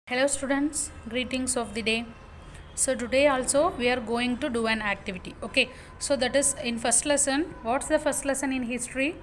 Hello students, greetings of the day. So today also we are going to do an activity. Okay, so that is in first lesson. What's the first lesson in history?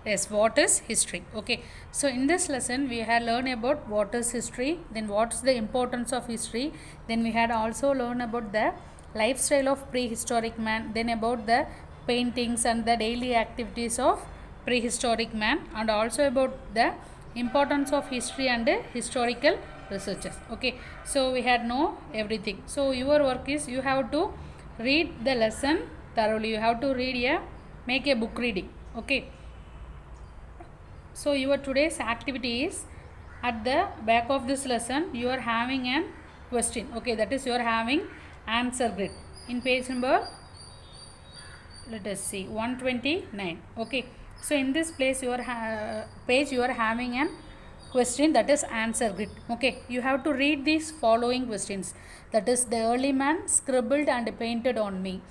Yes, what is history? Okay, so in this lesson we had learned about what is history, then what's the importance of history, then we had also learned about the lifestyle of prehistoric man, then about the paintings and the daily activities of prehistoric man, and also about the importance of history and historical researches. Okay, so we had know everything. So your work is you have to read the lesson thoroughly. You have to make a book reading. Okay, so your today's activity is at the back of this lesson you are having an question. Okay, that is you are having answer grid in page number, let us see, 129. Okay, so in this place your page you are having an question, that is answer grid. Okay, you have to read these following questions. That is, the early man scribbled and painted on me.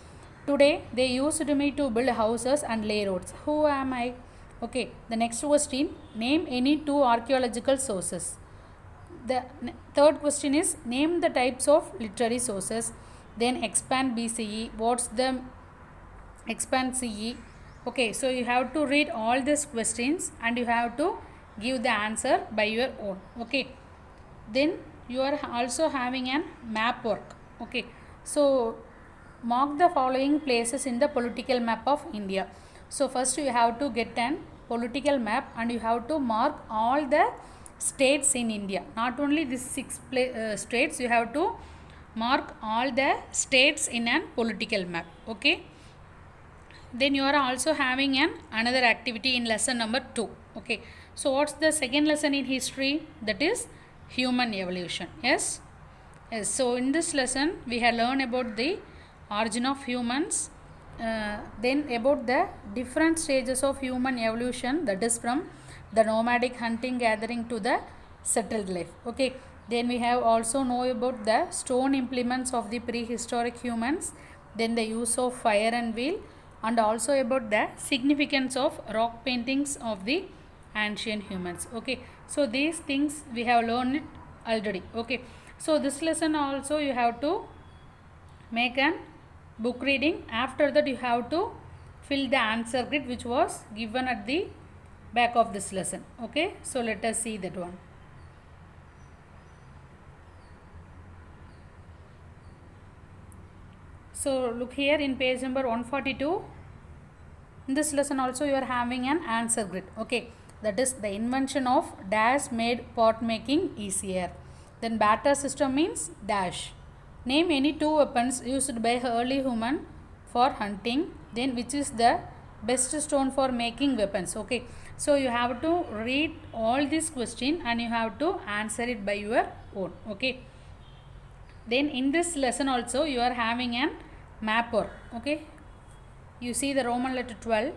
Today they used me to build houses and lay roads. Who am I? Okay, the next question, name any two archaeological sources. The third question is, name the types of literary sources. Then expand BCE. What's the expand CE? Okay, so you have to read all these questions and you have to give the answer by your own. Okay, then you are also having an map work. Okay, so mark the following places in the political map of India. So first you have to get an political map and you have to mark all the states in India, not only these states, you have to mark all the states in an political map. Okay, then you are also having another activity in lesson number 2. Okay, so what's the second lesson in history? That is human evolution. Yes, so in this lesson we have learned about the origin of humans, then about the different stages of human evolution, that is from the nomadic hunting gathering to the settled life. Okay, then we have also know about the stone implements of the prehistoric humans, then the use of fire and wheel, and also about the significance of rock paintings of the ancient humans. Okay, so these things we have learned it already. Okay, so this lesson also you have to make an book reading. After that you have to fill the answer grid which was given at the back of this lesson. Okay, so let us see that one. So look here in page number 142. In this lesson also you are having an answer grid. Okay, that is the invention of dash made pot making easier. Then barter system means dash. Name any two weapons used by early human for hunting. Then which is the best stone for making weapons. Okay, so you have to read all this question and you have to answer it by your own. Okay, then in this lesson also you are having an map work. Okay, you see the Roman letter 12.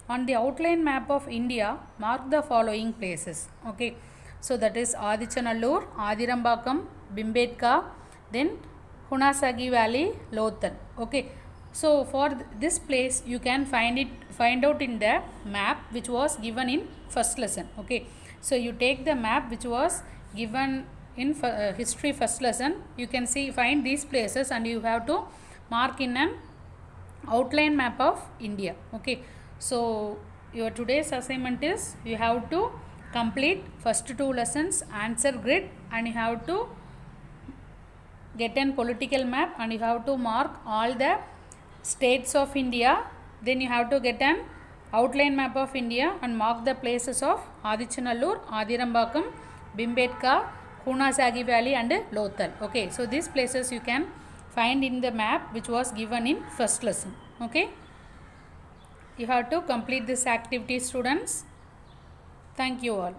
On the outline map of India, mark the following places. Okay, so that is Adichanallur, Adirambakam, Bimbetka, then Hunasagi Valley, Lothal. Okay, so for this place you can find out in the map which was given in first lesson. Okay, so you take the map which was given in history first lesson, you can find these places and you have to mark in an outline map of India. Okay, so your today's assignment is you have to complete first 2 lessons answer grid and you have to get an political map and you have to mark all the states of India. Then you have to get an outline map of India and mark the places of Adichanallur, Adirambakam, Bimbetka, Hunasagi Valley and Lothal. Okay, so these places you can find in the map which was given in first lesson. Okay, you have to complete this activity, students. Thank you all.